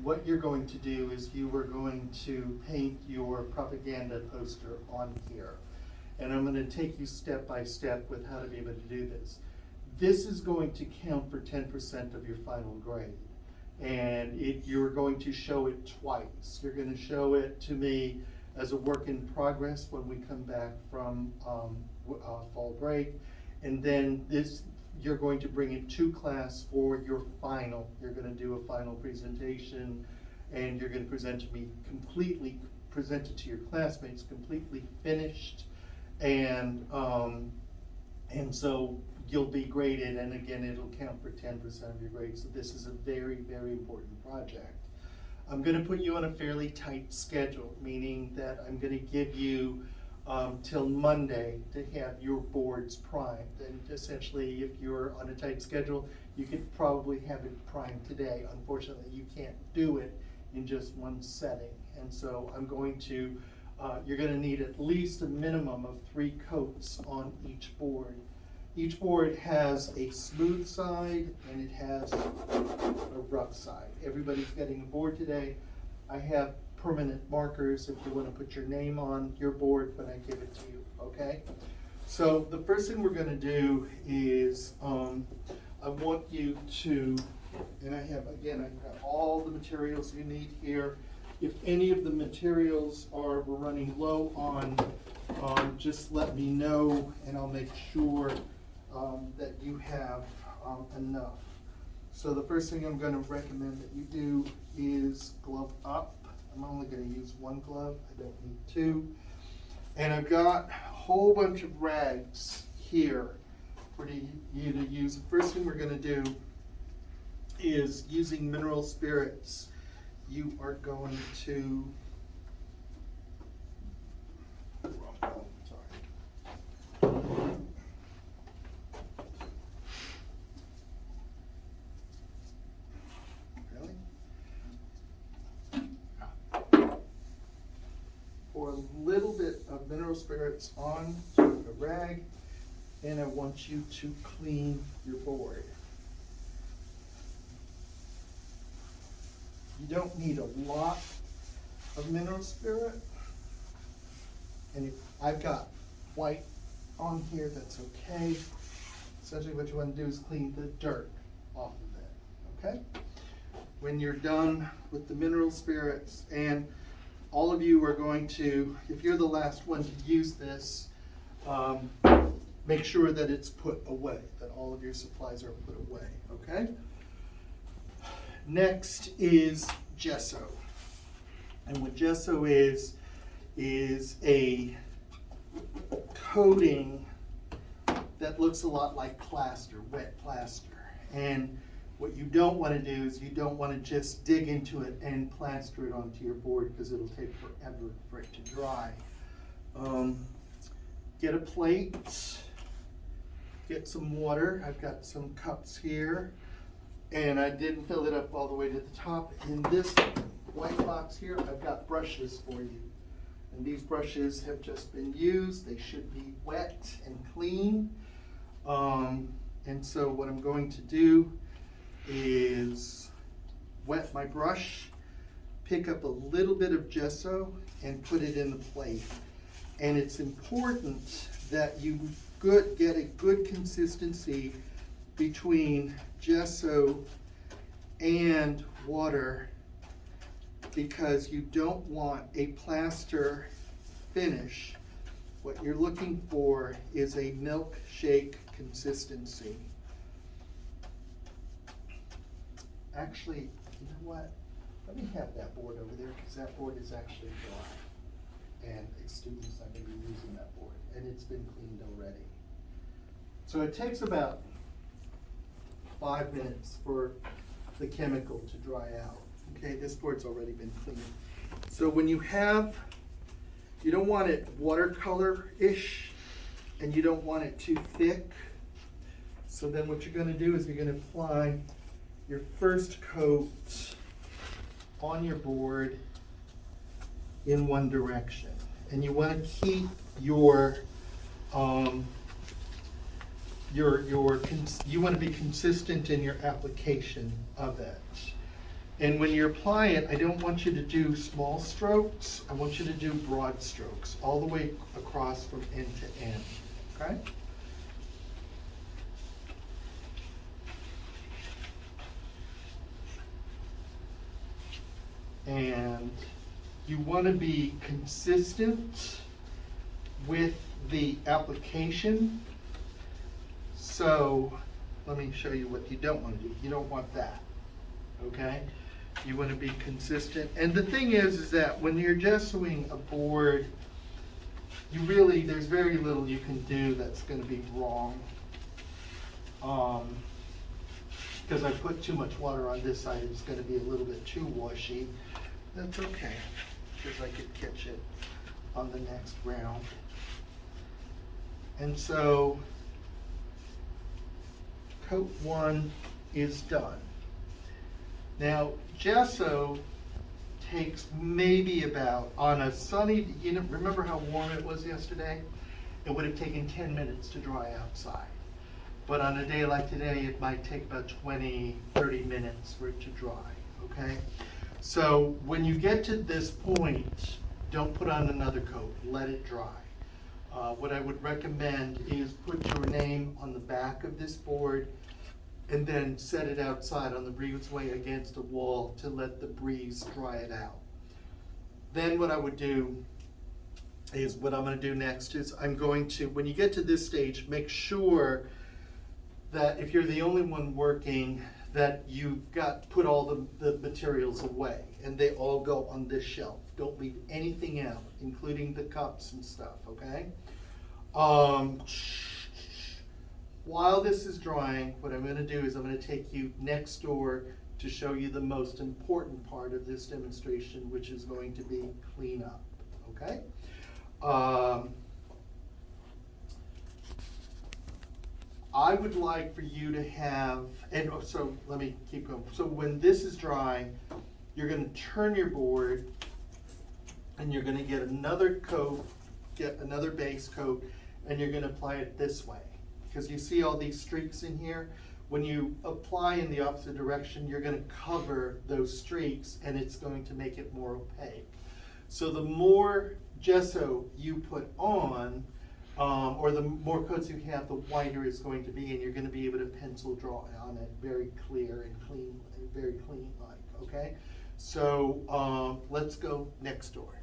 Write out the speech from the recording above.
what you're going to do is you are going to paint your propaganda poster on here. And I'm going to take you step by step with how to be able to do this. This is going to count for 10% of your final grade. And you're going to show it twice. You're going to show it to me as a work in progress when we come back from fall break. And then you're going to bring it to class for your final. You're going to do a final presentation, and you're going to present to me present it to your classmates completely finished. And so you'll be graded, and again, it'll count for 10% of your grade. So this is a very, very important project. I'm going to put you on a fairly tight schedule, meaning that I'm going to give you till Monday to have your boards primed. And essentially, if you're on a tight schedule, you could probably have it primed today. Unfortunately, you can't do it in just one setting. And so I'm going to, you're going to need at least a minimum of 3 coats on each board. Each board has a smooth side and it has a rough side. Everybody's getting a board today. I have permanent markers if you want to put your name on your board when I give it to you, okay? So the first thing we're going to do is I want you to, and I've got all the materials you need here. If any of the materials we're running low on, just let me know and I'll make sure that you have enough. So the first thing I'm going to recommend that you do is glove up. I'm only going to use 1 glove, I don't need 2. And I've got a whole bunch of rags here for you to use. The first thing we're going to do is using mineral spirits. You are going to, pour a little bit of mineral spirits on a rag, and I want you to clean your board. You don't need a lot of mineral spirit, and if I've got white on here, that's okay. Essentially what you want to do is clean the dirt off of it, okay? When you're done with the mineral spirits, and all of you are going to, if you're the last one to use this, make sure that it's put away, that all of your supplies are put away, okay? Next is gesso. And what gesso is a coating that looks a lot like plaster, wet plaster. And what you don't want to do is you don't want to just dig into it and plaster it onto your board because it'll take forever for it to dry. Get a plate, get some water. I've got some cups here, and I didn't fill it up all the way to the top. In this white box here, I've got brushes for you. And these brushes have just been used. They should be wet and clean. And so what I'm going to do is wet my brush, pick up a little bit of gesso, and put it in the plate. And it's important that you get a good consistency between gesso and water, because you don't want a plaster finish. What you're looking for is a milkshake consistency. Actually, you know what? Let me have that board over there, because that board is actually dry. And a student's not going to be using that board, and it's been cleaned already. So it takes about 5 minutes for the chemical to dry out. Okay, this board's already been cleaned. So when you don't want it watercolor-ish, and you don't want it too thick. So then what you're going to do is you're going to apply your first coat on your board in one direction. And you want to keep you want to be consistent in your application of it. And when you apply it, I don't want you to do small strokes, I want you to do broad strokes, all the way across from end to end, okay? And you want to be consistent with the application. So let me show you what you don't want to do. You don't want that, okay? You want to be consistent. And the thing is that when you're gessoing a board, there's very little you can do that's going to be wrong. Because I put too much water on this side, it's going to be a little bit too washy. That's okay, because I could catch it on the next round. And so, coat 1 is done. Now, gesso takes maybe about, on a sunny, remember how warm it was yesterday? It would have taken 10 minutes to dry outside. But on a day like today, it might take about 20, 30 minutes for it to dry, okay? So when you get to this point, don't put on another coat, let it dry. What I would recommend is put your name on the back of this board and then set it outside on the breezeway against a wall to let the breeze dry it out. Then what I would do is, what I'm going to do next is I'm going to, when you get to this stage, make sure that if you're the only one working, that you've put all the materials away and they all go on this shelf. Don't leave anything out, including the cups and stuff, okay? While this is drying, what I'm going to do is I'm going to take you next door to show you the most important part of this demonstration, which is going to be cleanup, okay? I would like for you to have, and so let me keep going. So when this is dry, you're going to turn your board and you're going to get another coat, get another base coat, and you're going to apply it this way. Because you see all these streaks in here? When you apply in the opposite direction, you're going to cover those streaks and it's going to make it more opaque. So the more gesso you put on, or the more coats you have, the whiter it's going to be, and you're going to be able to pencil draw on it very clear and clean, very clean like, okay? So let's go next door.